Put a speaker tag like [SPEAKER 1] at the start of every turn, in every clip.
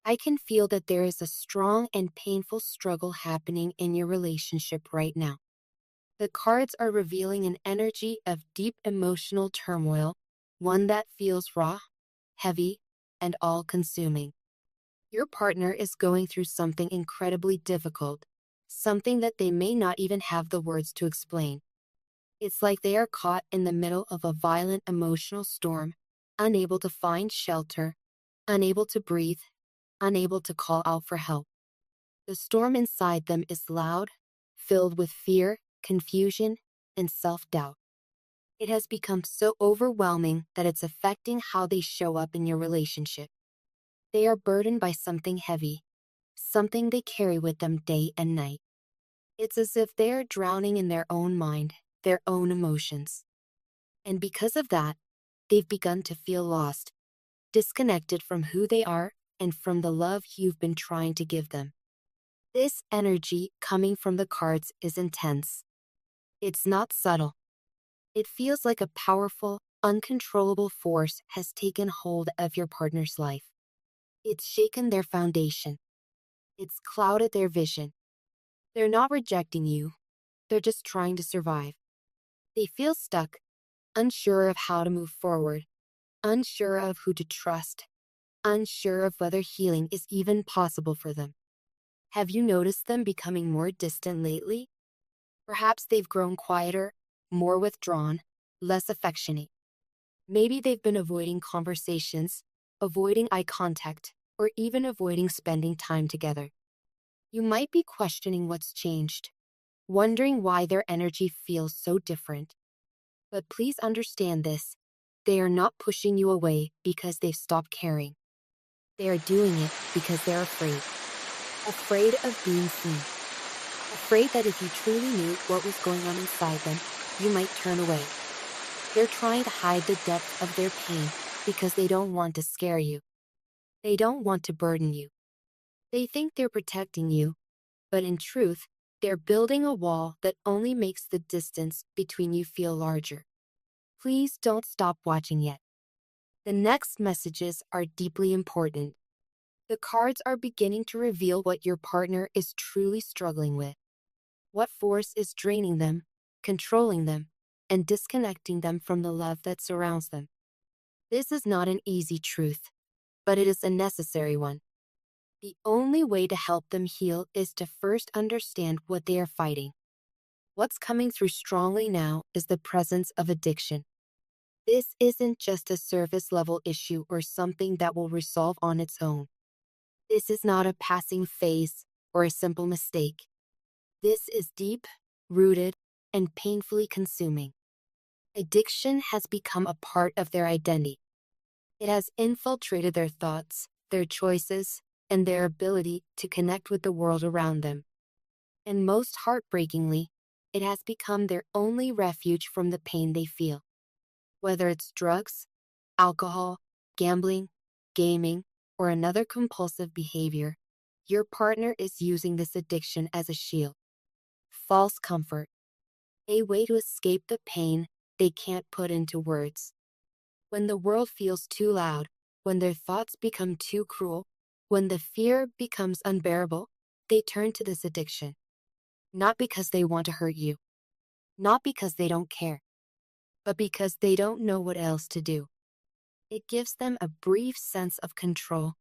[SPEAKER 1] I can feel that there is a strong and painful struggle happening in your relationship right now. The cards are revealing an energy of deep emotional turmoil, one that feels raw, heavy, and all-consuming. Your partner is going through something incredibly difficult, something that they may not even have the words to explain. It's like they are caught in the middle of a violent emotional storm, unable to find shelter, unable to breathe, unable to call out for help. The storm inside them is loud, filled with fear, confusion, and self-doubt. It has become so overwhelming that it's affecting how they show up in your relationship. They are burdened by something heavy, something they carry with them day and night. It's as if they are drowning in their own mind, their own emotions. And because of that, they've begun to feel lost, disconnected from who they are and from the love you've been trying to give them. This energy coming from the cards is intense. It's not subtle. It feels like a powerful, uncontrollable force has taken hold of your partner's life. It's shaken their foundation. It's clouded their vision. They're not rejecting you. They're just trying to survive. They feel stuck, unsure of how to move forward, unsure of who to trust, unsure of whether healing is even possible for them. Have you noticed them becoming more distant lately? Perhaps they've grown quieter, more withdrawn, less affectionate. Maybe they've been avoiding conversations, avoiding eye contact, or even avoiding spending time together. You might be questioning what's changed, wondering why their energy feels so different. But please understand this. They are not pushing you away because they've stopped caring. They are doing it because they're afraid. Afraid of being seen. Afraid that if you truly knew what was going on inside them, you might turn away. They're trying to hide the depth of their pain because they don't want to scare you. They don't want to burden you. They think they're protecting you, but in truth, they're building a wall that only makes the distance between you feel larger. Please don't stop watching yet. The next messages are deeply important. The cards are beginning to reveal what your partner is truly struggling with. What force is draining them, controlling them, and disconnecting them from the love that surrounds them. This is not an easy truth, but it is a necessary one. The only way to help them heal is to first understand what they are fighting. What's coming through strongly now is the presence of addiction. This isn't just a surface-level issue or something that will resolve on its own. This is not a passing phase or a simple mistake. This is deep, rooted, and painfully consuming. Addiction has become a part of their identity. It has infiltrated their thoughts, their choices, and their ability to connect with the world around them. And most heartbreakingly, it has become their only refuge from the pain they feel. Whether it's drugs, alcohol, gambling, gaming, or another compulsive behavior, your partner is using this addiction as a shield. False comfort. A way to escape the pain they can't put into words. When the world feels too loud, when their thoughts become too cruel, when the fear becomes unbearable, they turn to this addiction. Not because they want to hurt you, not because they don't care, but because they don't know what else to do. It gives them a brief sense of control,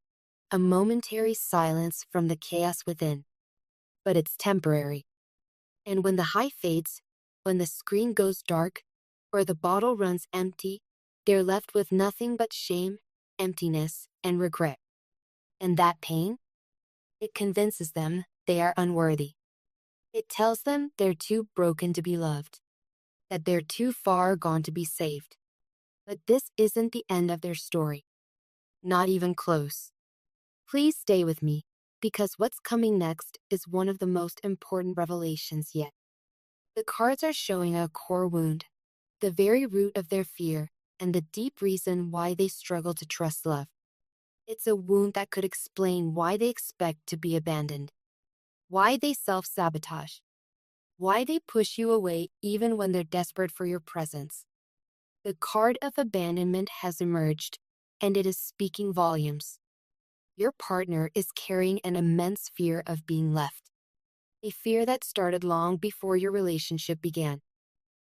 [SPEAKER 1] a momentary silence from the chaos within. But it's temporary. And when the high fades, when the screen goes dark, or the bottle runs empty, they're left with nothing but shame, emptiness, and regret. And that pain? It convinces them they are unworthy. It tells them they're too broken to be loved, that they're too far gone to be saved. But this isn't the end of their story. Not even close. Please stay with me, because what's coming next is one of the most important revelations yet. The cards are showing a core wound, the very root of their fear, and the deep reason why they struggle to trust love. It's a wound that could explain why they expect to be abandoned, why they self-sabotage, why they push you away even when they're desperate for your presence. The card of abandonment has emerged, and it is speaking volumes. Your partner is carrying an immense fear of being left, a fear that started long before your relationship began.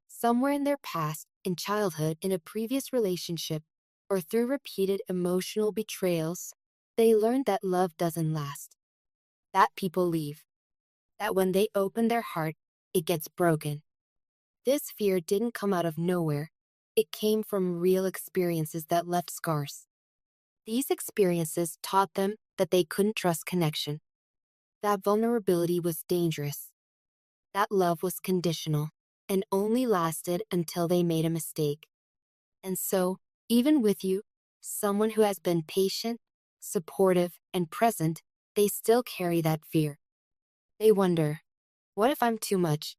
[SPEAKER 1] Somewhere in their past, in childhood, in a previous relationship, or through repeated emotional betrayals, they learned that love doesn't last, that people leave, that when they open their heart, it gets broken. This fear didn't come out of nowhere. It came from real experiences that left scars. These experiences taught them that they couldn't trust connection, that vulnerability was dangerous, that love was conditional and only lasted until they made a mistake. And so, even with you, someone who has been patient, supportive, and present, they still carry that fear. They wonder, what if I'm too much?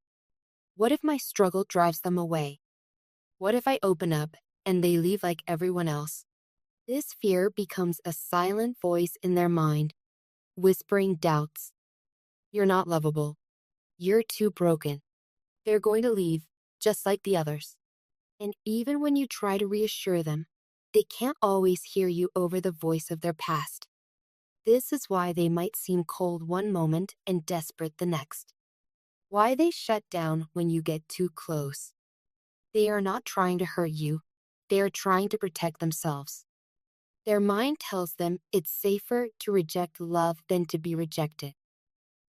[SPEAKER 1] What if my struggle drives them away? What if I open up and they leave like everyone else? This fear becomes a silent voice in their mind, whispering doubts. You're not lovable. You're too broken. They're going to leave, just like the others. And even when you try to reassure them, they can't always hear you over the voice of their past. This is why they might seem cold one moment and desperate the next. Why they shut down when you get too close. They are not trying to hurt you. They are trying to protect themselves. Their mind tells them it's safer to reject love than to be rejected,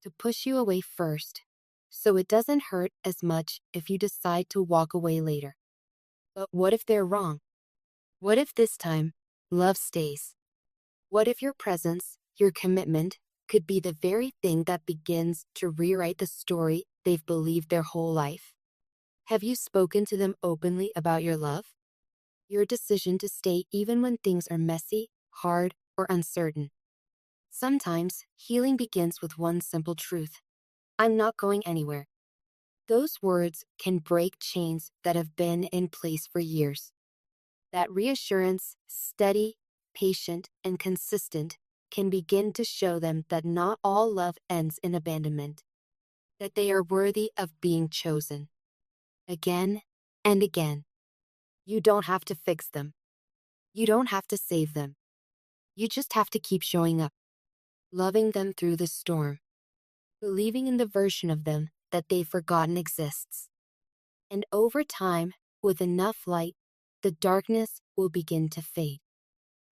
[SPEAKER 1] to push you away first, so it doesn't hurt as much if you decide to walk away later. But what if they're wrong? What if this time, love stays? What if your presence, your commitment, could be the very thing that begins to rewrite the story they've believed their whole life? Have you spoken to them openly about your love? Your decision to stay even when things are messy, hard, or uncertain. Sometimes, healing begins with one simple truth. I'm not going anywhere. Those words can break chains that have been in place for years. That reassurance, steady, patient, and consistent, can begin to show them that not all love ends in abandonment, that they are worthy of being chosen. Again and again. You don't have to fix them. You don't have to save them. You just have to keep showing up, loving them through the storm, believing in the version of them that they've forgotten exists. And over time, with enough light, the darkness will begin to fade.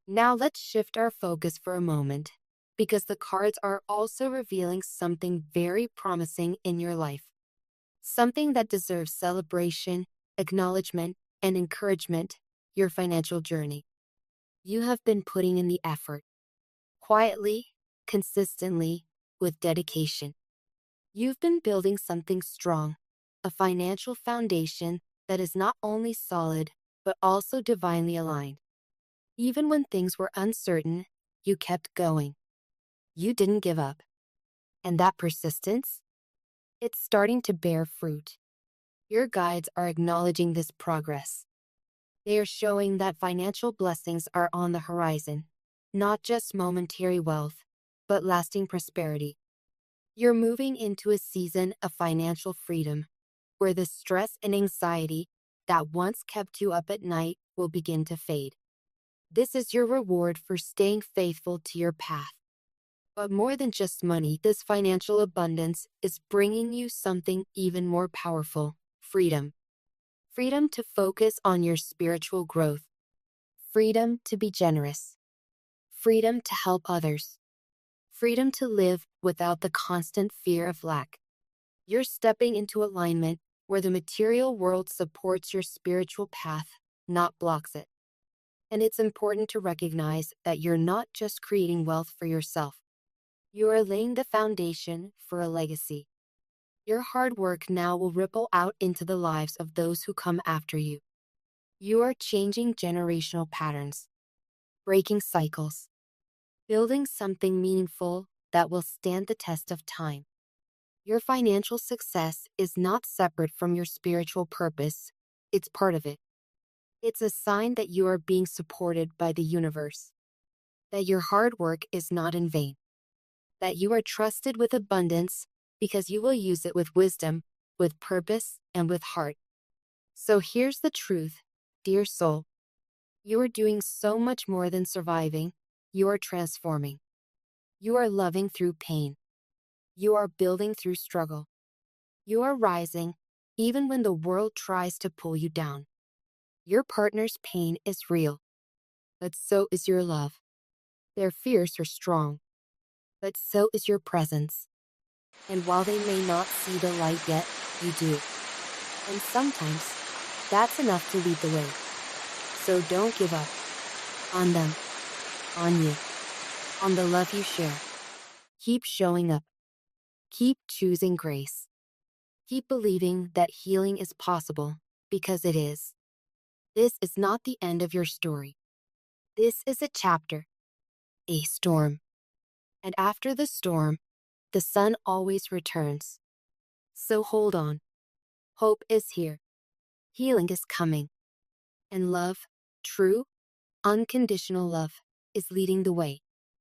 [SPEAKER 1] Now let's shift our focus for a moment, because the cards are also revealing something very promising in your life. Something that deserves celebration, acknowledgement, and encouragement, your financial journey. You have been putting in the effort, quietly, consistently, with dedication. You've been building something strong, a financial foundation that is not only solid, but also divinely aligned. Even when things were uncertain, you kept going. You didn't give up. And that persistence? It's starting to bear fruit. Your guides are acknowledging this progress. They are showing that financial blessings are on the horizon, not just momentary wealth, but lasting prosperity. You're moving into a season of financial freedom, where the stress and anxiety that once kept you up at night will begin to fade. This is your reward for staying faithful to your path. But more than just money, this financial abundance is bringing you something even more powerful: freedom. Freedom to focus on your spiritual growth. Freedom to be generous. Freedom to help others. Freedom to live without the constant fear of lack. You're stepping into alignment where the material world supports your spiritual path, not blocks it. And it's important to recognize that you're not just creating wealth for yourself. You are laying the foundation for a legacy. Your hard work now will ripple out into the lives of those who come after you. You are changing generational patterns, breaking cycles, building something meaningful that will stand the test of time. Your financial success is not separate from your spiritual purpose, it's part of it. It's a sign that you are being supported by the universe, that your hard work is not in vain, that you are trusted with abundance because you will use it with wisdom, with purpose, and with heart. So here's the truth, dear soul. You are doing so much more than surviving. You are transforming. You are loving through pain. You are building through struggle. You are rising, even when the world tries to pull you down. Your partner's pain is real, but so is your love. Their fears are strong, but so is your presence. And while they may not see the light yet, you do. And sometimes, that's enough to lead the way. So don't give up. On them. On you. On the love you share. Keep showing up. Keep choosing grace. Keep believing that healing is possible, because it is. This is not the end of your story. This is a chapter, a storm. And after the storm, the sun always returns. So hold on. Hope is here. Healing is coming. And love, true, unconditional love, is leading the way.